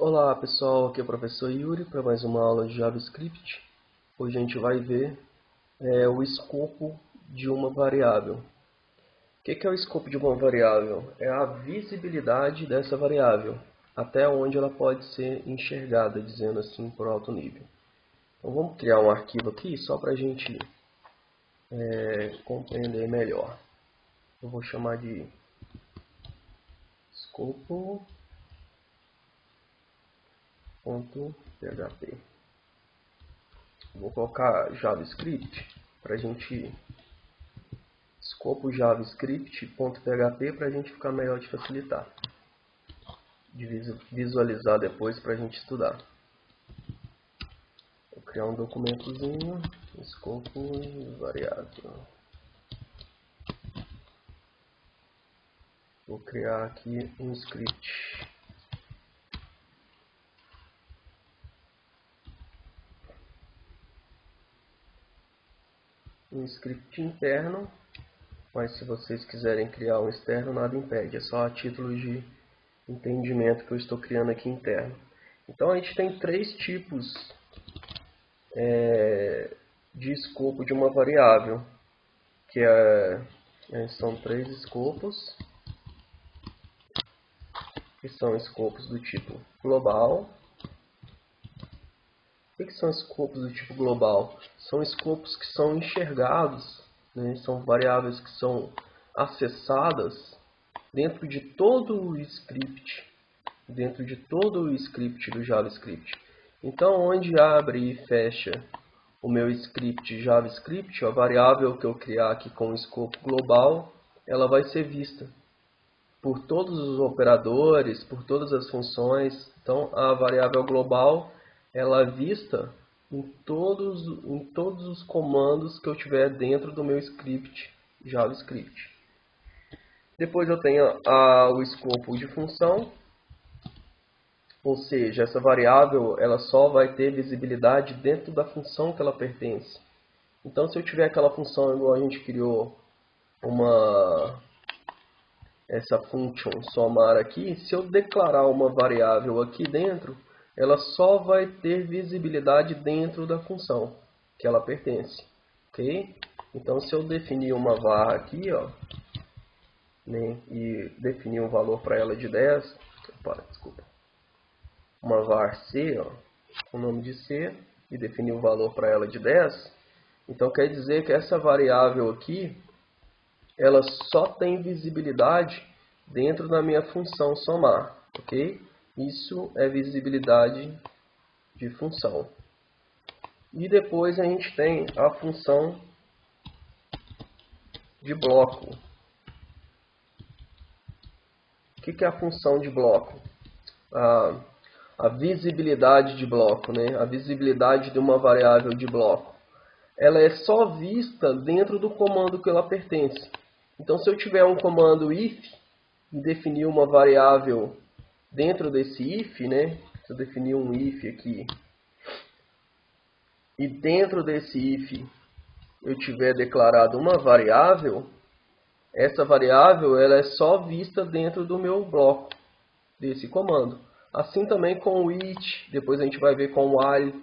Olá pessoal, aqui é o professor Yuri para mais uma aula de JavaScript. Hoje a gente vai ver o escopo de uma variável. O que é o escopo de uma variável? É a visibilidade dessa variável, até onde ela pode ser enxergada, dizendo assim, por alto nível. Então vamos criar um arquivo aqui só para a gente compreender melhor. Eu vou chamar de escopo.php. Vou colocar JavaScript para a gente escopo javascript.php para a gente ficar melhor de facilitar, de visualizar depois para a gente estudar. Vou criar um documentozinho, escopo variável. Vou criar aqui um script. Um script interno, mas se vocês quiserem criar um externo, nada impede. É só a título de entendimento que eu estou criando aqui interno. Então a gente tem três tipos de escopo de uma variável, que são três escopos, que são escopos do tipo global. O que são escopos do tipo global? São escopos que são enxergados, né? São variáveis que são acessadas dentro de todo o script, do JavaScript. Então, onde abre e fecha o meu script JavaScript, a variável que eu criar aqui com o escopo global, ela vai ser vista por todos os operadores, por todas as funções. Então, a variável global ela é vista em todos os comandos que eu tiver dentro do meu script JavaScript. Depois eu tenho o escopo de função, ou seja, essa variável ela só vai ter visibilidade dentro da função que ela pertence. Então, se eu tiver aquela função igual a gente criou essa function somar aqui, se eu declarar uma variável aqui dentro, ela só vai ter visibilidade dentro da função que ela pertence, ok? Então, se eu definir uma var aqui, ó, né, e definir um valor para ela de 10, uma var c, ó, com o nome de c, e definir um valor para ela de 10, então quer dizer que essa variável aqui, ela só tem visibilidade dentro da minha função somar, ok? Isso é visibilidade de função. E depois a gente tem a função de bloco. O que é a função de bloco? A visibilidade de bloco, né? A visibilidade de uma variável de bloco. Ela é só vista dentro do comando que ela pertence. Então, se eu tiver um comando if e definir uma variável dentro desse if, né? Se eu definir um if aqui e dentro desse if eu tiver declarado uma variável, essa variável ela é só vista dentro do meu bloco desse comando. Assim também com o it, depois a gente vai ver com o while.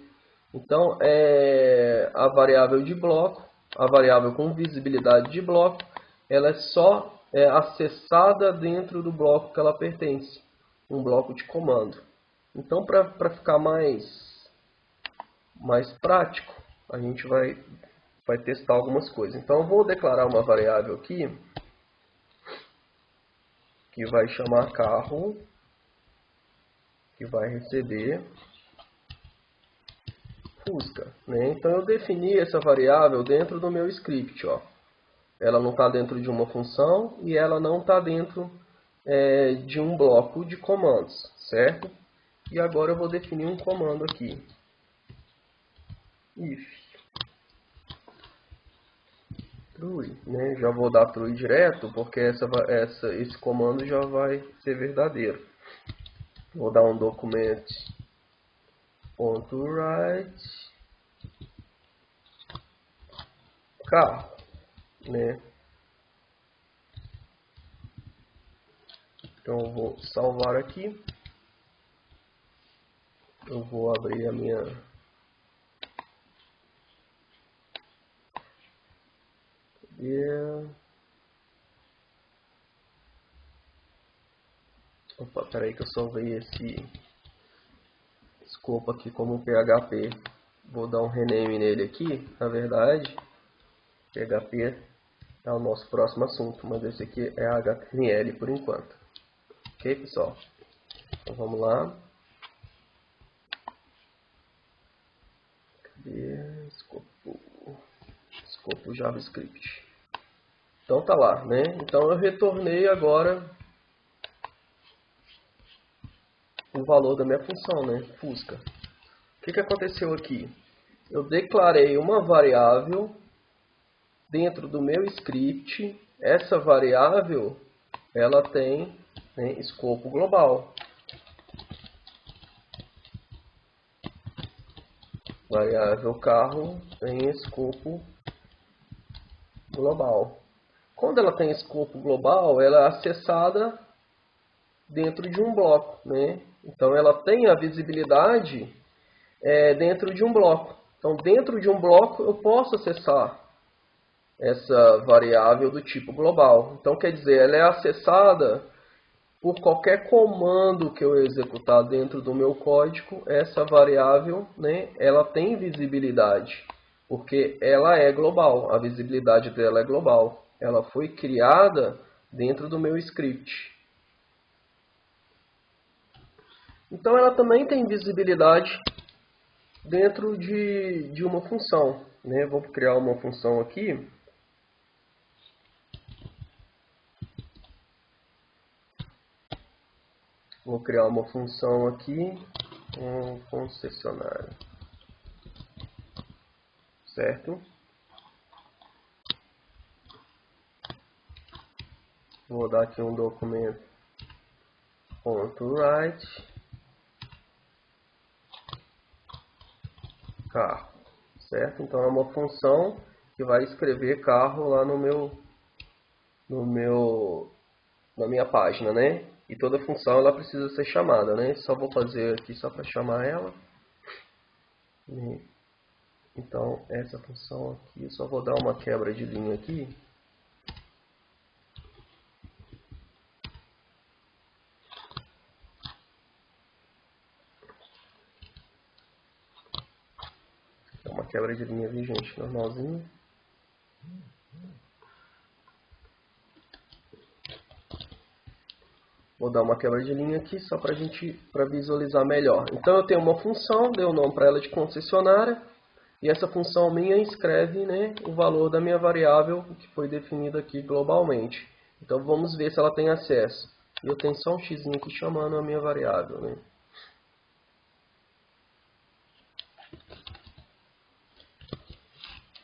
Então, a variável de bloco, a variável com visibilidade de bloco, ela é só acessada dentro do bloco que ela pertence, um bloco de comando. Então, para ficar mais prático, a gente vai testar algumas coisas. Então, eu vou declarar uma variável aqui, que vai chamar carro, que vai receber Fusca, né? Então, eu defini essa variável dentro do meu script, ó. Ela não está dentro de uma função e ela não está dentro de um bloco de comandos, certo? E agora eu vou definir um comando aqui. If true, né? Já vou dar true direto, porque esse comando já vai ser verdadeiro. Vou dar um documento.write carro, né? Então eu vou salvar aqui. Eu vou abrir a minha... Opa, peraí que eu salvei esse escopo aqui como PHP. Vou dar um rename nele aqui. Na verdade, PHP é o nosso próximo assunto, mas esse aqui é HTML por enquanto. Ok, pessoal? Então vamos lá. Cadê? Escopo JavaScript. Então tá lá, né? Então eu retornei agora o valor da minha função, né? Fusca. O que aconteceu aqui? Eu declarei uma variável dentro do meu script. Essa variável, ela tem, né, escopo global. Variável carro tem escopo global. Quando ela tem escopo global, ela é acessada dentro de um bloco, né? Então ela tem a visibilidade dentro de um bloco. Então dentro de um bloco eu posso acessar essa variável do tipo global. Então quer dizer, ela é acessada por qualquer comando que eu executar dentro do meu código. Essa variável, né, ela tem visibilidade, porque ela é global, a visibilidade dela é global. Ela foi criada dentro do meu script. Então ela também tem visibilidade dentro de uma função, né? Vou criar uma função aqui. Vou criar uma função aqui, um concessionário, certo? Vou dar aqui um documento .write carro, certo? Então é uma função que vai escrever carro lá na minha página, né? E toda função ela precisa ser chamada, né? Só vou fazer aqui só para chamar ela. Então essa função aqui, eu só vou dar uma quebra de linha aqui. É uma quebra de linha, viu, gente? Normalzinho. Vou dar uma quebra de linha aqui só para visualizar melhor. Então eu tenho uma função, dei o nome para ela de concessionária, e essa função minha escreve, né, o valor da minha variável que foi definida aqui globalmente. Então vamos ver se ela tem acesso. E eu tenho só um x aqui chamando a minha variável, né?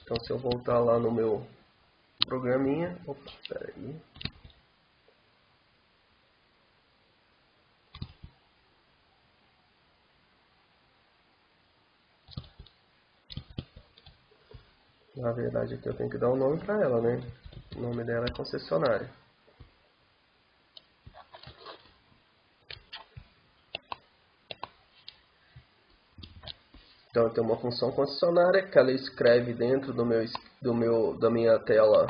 Então se eu voltar lá no meu programinha, opa, espera aí. Na verdade aqui eu tenho que dar um nome para ela, né? O nome dela é concessionária. Então eu tenho uma função concessionária que ela escreve dentro da minha tela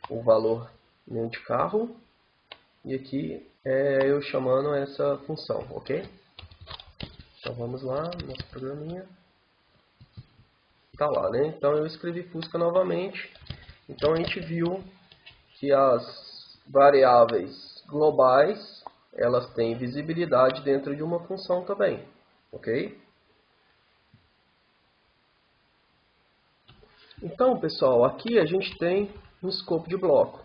o valor de carro. E aqui eu chamando essa função, ok? Então vamos lá, nosso programinha. Tá lá, né? Então eu escrevi Fusca novamente. Então a gente viu que as variáveis globais, elas têm visibilidade dentro de uma função também, ok? Então, pessoal, aqui a gente tem um escopo de bloco.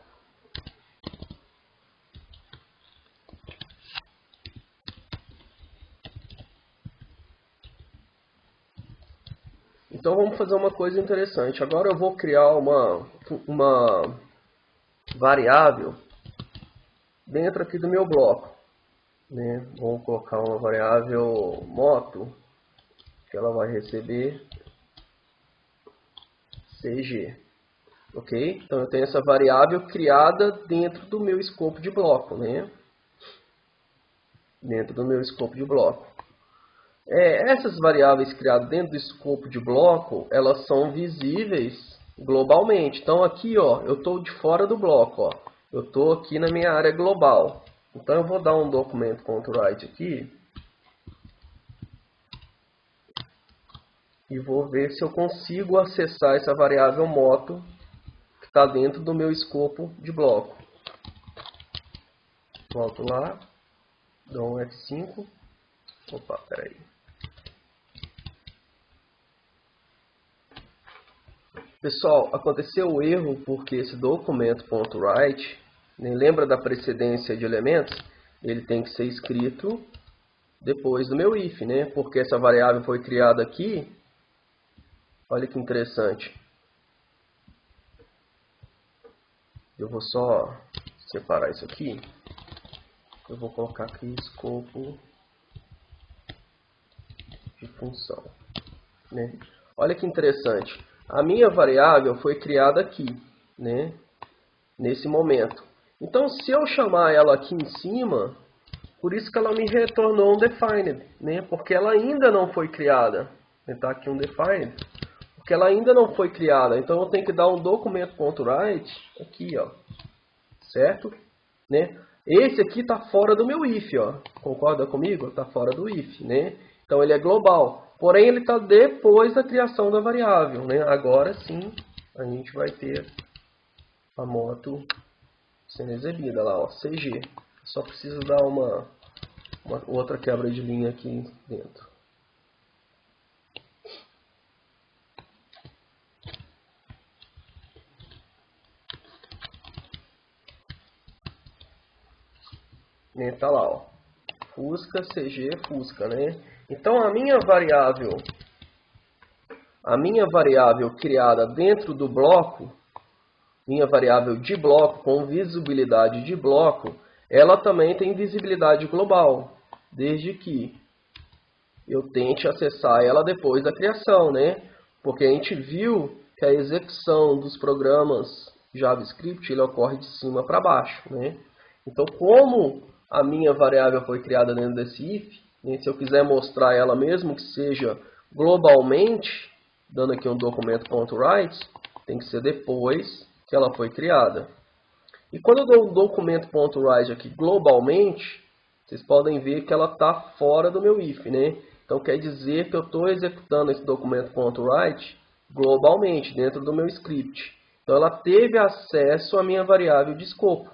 Então vamos fazer uma coisa interessante. Agora eu vou criar uma variável dentro aqui do meu bloco, né? Vou colocar uma variável moto, que ela vai receber CG. Ok? Então eu tenho essa variável criada dentro do meu escopo de bloco, né? Dentro do meu escopo de bloco. Essas variáveis criadas dentro do escopo de bloco, elas são visíveis globalmente. Então aqui, ó, eu estou de fora do bloco, ó. Eu estou aqui na minha área global. Então eu vou dar um documento Ctrl+Right aqui e vou ver se eu consigo acessar essa variável moto que está dentro do meu escopo de bloco. Volto lá, dou um F5. Opa, peraí. Pessoal, aconteceu o erro porque esse documento .write, nem lembra da precedência de elementos? Ele tem que ser escrito depois do meu if, né? Porque essa variável foi criada aqui. Olha que interessante. Eu vou só separar isso aqui. Eu vou colocar aqui escopo de função, né? Olha que interessante. A minha variável foi criada aqui, né? Nesse momento. Então, se eu chamar ela aqui em cima, por isso que ela me retornou um defined, né? Porque ela ainda não foi criada. Está aqui um defined, porque ela ainda não foi criada. Então, eu tenho que dar um documento.write aqui, ó, certo? Né? Esse aqui está fora do meu if, ó. Concorda comigo? Está fora do if, né? Então, ele é global. Porém, ele está depois da criação da variável, né? Agora sim, a gente vai ter a moto sendo exibida lá, ó, CG. Só preciso dar uma outra quebra de linha aqui dentro. Tá lá, ó. Fusca, CG, Fusca, né? Então, a minha variável criada dentro do bloco, minha variável de bloco, com visibilidade de bloco, ela também tem visibilidade global, desde que eu tente acessar ela depois da criação, né? Porque a gente viu que a execução dos programas JavaScript ele ocorre de cima para baixo, né? Então, como a minha variável foi criada dentro desse if, né? Se eu quiser mostrar ela mesmo que seja globalmente, dando aqui um documento.write, tem que ser depois que ela foi criada. E quando eu dou um documento.write aqui globalmente, vocês podem ver que ela está fora do meu if, né? Então quer dizer que eu estou executando esse documento.write globalmente, dentro do meu script. Então ela teve acesso à minha variável de escopo.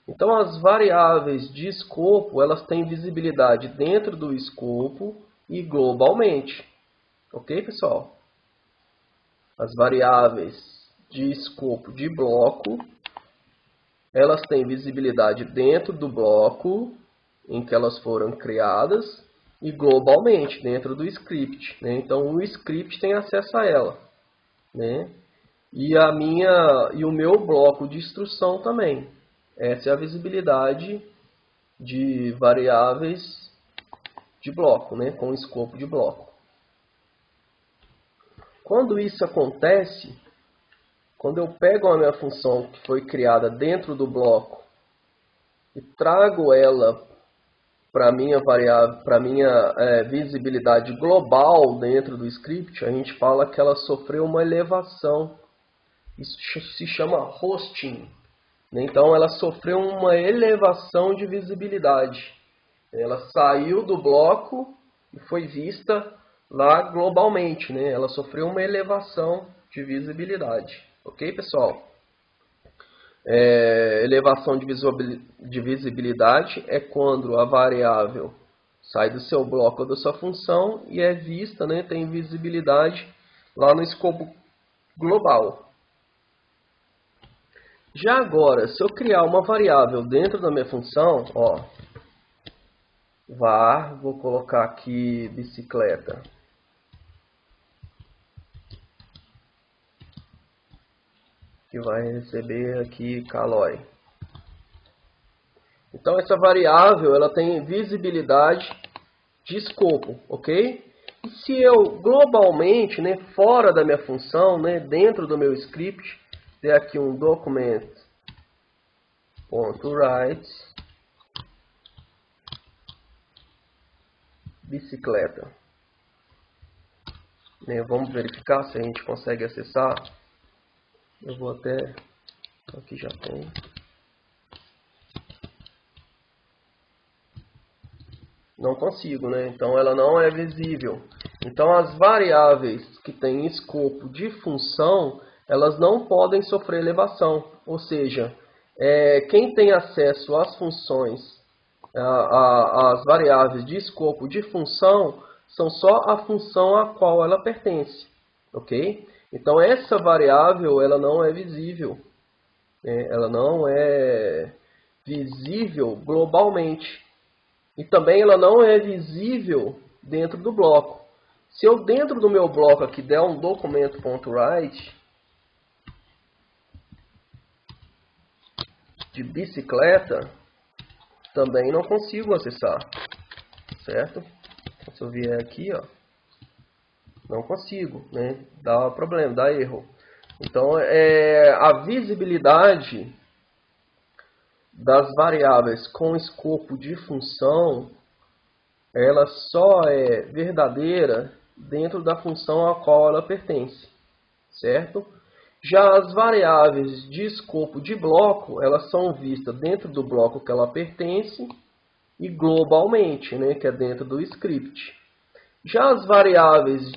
Então as variáveis de escopo, elas têm visibilidade dentro do escopo e globalmente. Ok, pessoal? As variáveis de escopo de bloco, elas têm visibilidade dentro do bloco em que elas foram criadas e globalmente dentro do script, né? Então o script tem acesso a ela, né? E o meu bloco de instrução também. Essa é a visibilidade de variáveis de bloco, né? Com escopo de bloco. Quando isso acontece, quando eu pego a minha função que foi criada dentro do bloco e trago ela para minha variável, para minha visibilidade global dentro do script, a gente fala que ela sofreu uma elevação. Isso se chama hosting. Então ela sofreu uma elevação de visibilidade. Ela saiu do bloco e foi vista lá globalmente, né? Ela sofreu uma elevação de visibilidade. Ok, pessoal? Elevação de visibilidade é quando a variável sai do seu bloco ou da sua função e é vista, né, tem visibilidade lá no escopo global. Já agora, se eu criar uma variável dentro da minha função, ó, var, vou colocar aqui bicicleta. Que vai receber aqui calói. Então essa variável ela tem visibilidade de escopo, ok? E se eu globalmente, né, fora da minha função, né, dentro do meu script, der aqui um documento.write bicicleta. Vamos verificar se a gente consegue acessar. Eu vou até... Aqui já tem. Não consigo, né? Então ela não é visível. Então as variáveis que têm escopo de função, elas não podem sofrer elevação. Ou seja, quem tem acesso às funções, às variáveis de escopo de função, são só a função a qual ela pertence. Ok? Então essa variável ela não é visível. Ela não é visível globalmente. E também ela não é visível dentro do bloco. Se eu dentro do meu bloco aqui der um documento.write de bicicleta, também não consigo acessar. Certo? Se eu vier aqui, ó, não consigo, né? Dá problema, dá erro. Então, a visibilidade das variáveis com escopo de função, ela só é verdadeira dentro da função a qual ela pertence, certo? Já as variáveis de escopo de bloco, elas são vistas dentro do bloco que ela pertence e globalmente, né, que é dentro do script. Já as variáveis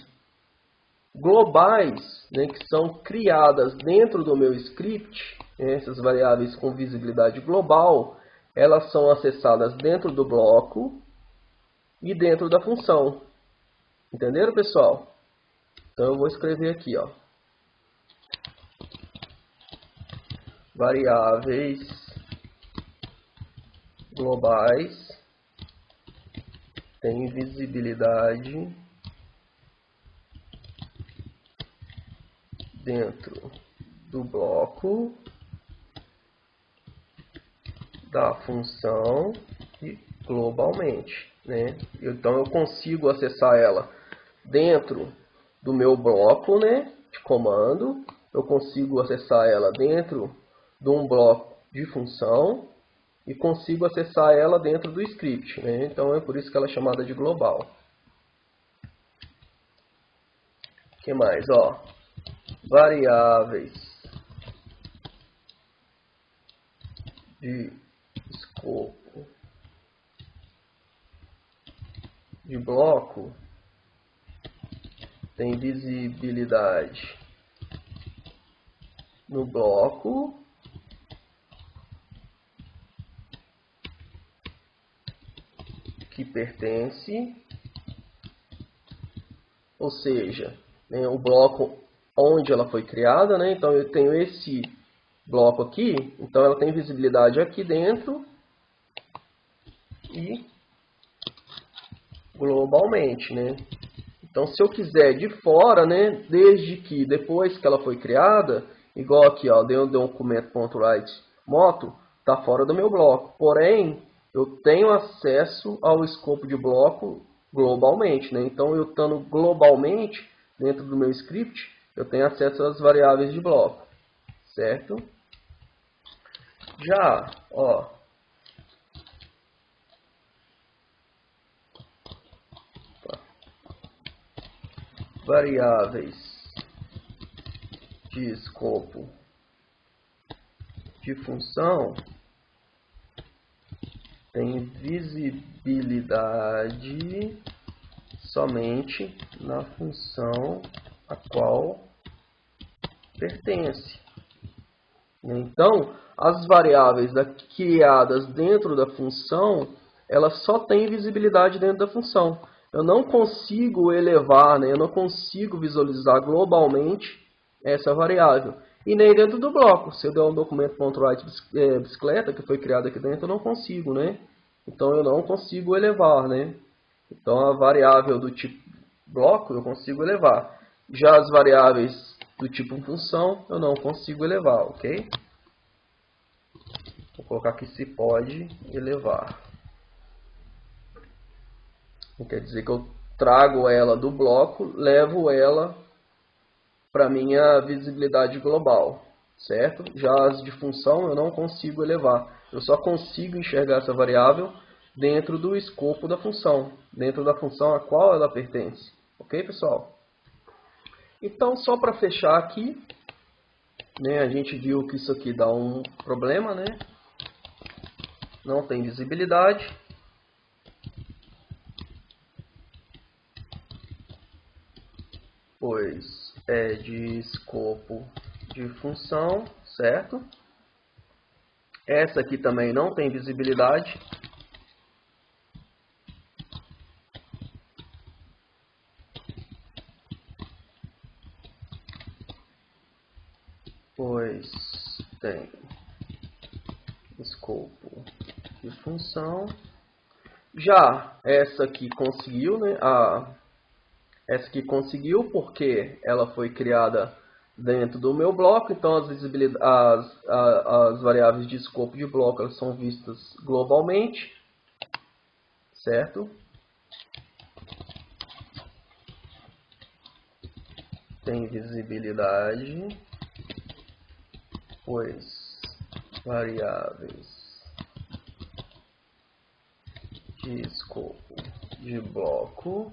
globais, né, que são criadas dentro do meu script, essas variáveis com visibilidade global, elas são acessadas dentro do bloco e dentro da função. Entenderam, pessoal? Então eu vou escrever aqui, ó, variáveis globais têm visibilidade dentro do bloco, da função e globalmente, né? Então eu consigo acessar ela dentro do meu bloco, né, de comando. Eu consigo acessar ela dentro de um bloco de função e consigo acessar ela dentro do script, né? Então é por isso que ela é chamada de global. O que mais? Ó, variáveis de escopo de bloco tem visibilidade no bloco que pertence, ou seja, né, o bloco onde ela foi criada, né? Então eu tenho esse bloco aqui, então ela tem visibilidade aqui dentro e globalmente, né? Então se eu quiser de fora, né, desde que depois que ela foi criada, igual aqui, ó, deu um documento.write moto, tá fora do meu bloco. Porém, eu tenho acesso ao escopo de bloco globalmente, né? Então eu estando globalmente dentro do meu script, eu tenho acesso às variáveis de bloco, certo? Já, ó, variáveis de escopo de função tem visibilidade somente na função a qual pertence. Então, as variáveis criadas dentro da função, elas só têm visibilidade dentro da função. Eu não consigo elevar, né? Eu não consigo visualizar globalmente essa variável. E nem dentro do bloco. Se eu der um documento.write bicicleta, que foi criado aqui dentro, eu não consigo, né? Então eu não consigo elevar, né? Então a variável do tipo bloco eu consigo elevar. Já as variáveis do tipo função eu não consigo elevar, ok? Vou colocar aqui se pode elevar. Quer dizer que eu trago ela do bloco, levo ela para minha visibilidade global, certo? Já as de função eu não consigo elevar. Eu só consigo enxergar essa variável dentro do escopo da função, dentro da função a qual ela pertence. Ok, pessoal? Então, só para fechar aqui, né, a gente viu que isso aqui dá um problema, né? Não tem visibilidade. Pois é de escopo de função, certo? Essa aqui também não tem visibilidade. Pois tem escopo de função. Já essa aqui conseguiu, né? Essa aqui conseguiu porque ela foi criada dentro do meu bloco, então as variáveis de escopo de bloco elas são vistas globalmente, certo? Tem visibilidade, pois variáveis de escopo de bloco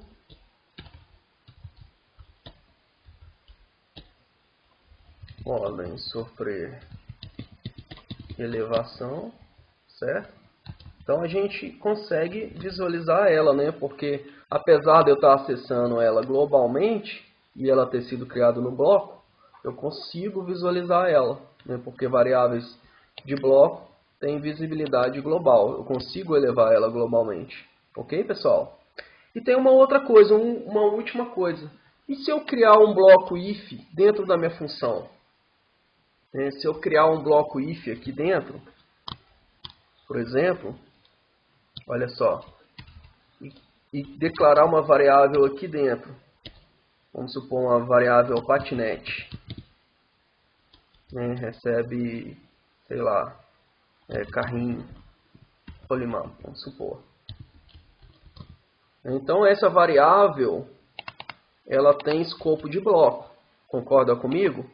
podem sofrer elevação, certo? Então a gente consegue visualizar ela, né? Porque apesar de eu estar acessando ela globalmente e ela ter sido criada no bloco, eu consigo visualizar ela, né? Porque variáveis de bloco têm visibilidade global, eu consigo elevar ela globalmente. Ok, pessoal? E tem uma outra coisa, uma última coisa. E se eu criar um bloco if dentro da minha função? Se eu criar um bloco if aqui dentro, por exemplo, olha só, e declarar uma variável aqui dentro, vamos supor uma variável patinete, né, recebe, sei lá, carrinho, rolimã, vamos supor. Então essa variável, ela tem escopo de bloco, concorda comigo?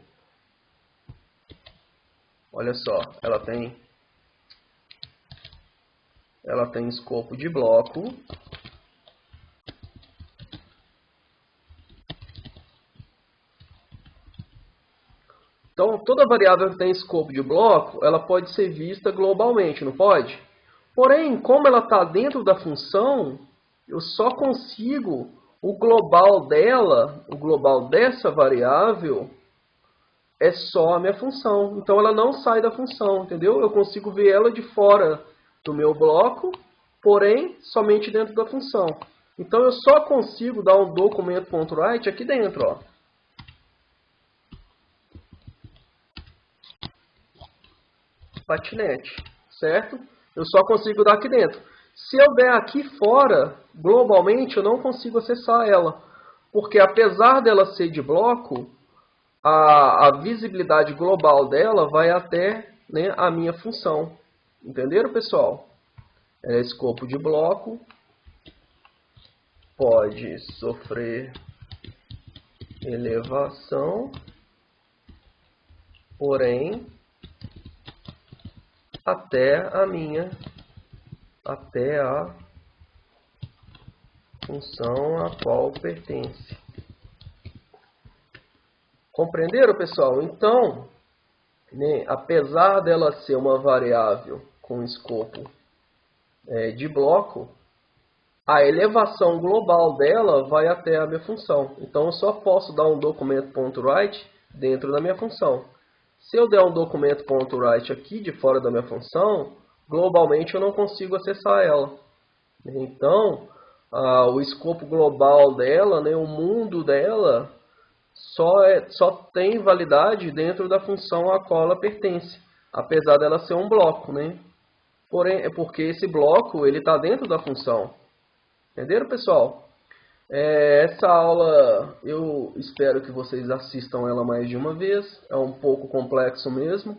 Olha só, ela tem escopo de bloco. Então, toda variável que tem escopo de bloco, ela pode ser vista globalmente, não pode? Porém, como ela está dentro da função, eu só consigo o global dela, o global dessa variável, é só a minha função. Então, ela não sai da função, entendeu? Eu consigo ver ela de fora do meu bloco, porém, somente dentro da função. Então, eu só consigo dar um documento.write aqui dentro, ó. Patinete, certo? Eu só consigo dar aqui dentro. Se eu der aqui fora, globalmente, eu não consigo acessar ela. Porque apesar dela ser de bloco, a visibilidade global dela vai até, né, a minha função. Entenderam, pessoal? Escopo de bloco pode sofrer elevação, porém, até a função a qual pertence. Compreenderam, pessoal? Então, né, apesar dela ser uma variável com escopo de bloco, a elevação global dela vai até a minha função. Então, eu só posso dar um documento.write dentro da minha função. Se eu der um documento.write aqui de fora da minha função, globalmente eu não consigo acessar ela. Então, o escopo global dela, né, o mundo dela, só tem validade dentro da função a qual ela pertence, apesar dela ser um bloco, né? Porém, é porque esse bloco ele está dentro da função. Entenderam, pessoal? Essa aula, eu espero que vocês assistam ela mais de uma vez. É um pouco complexo mesmo,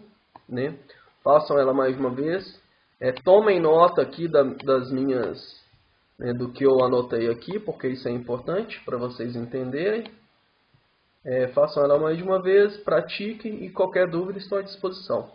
né? Façam ela mais de uma vez. Tomem nota aqui das minhas, né, do que eu anotei aqui, porque isso é importante para vocês entenderem. Façam ela mais de uma vez, pratiquem e qualquer dúvida estou à disposição.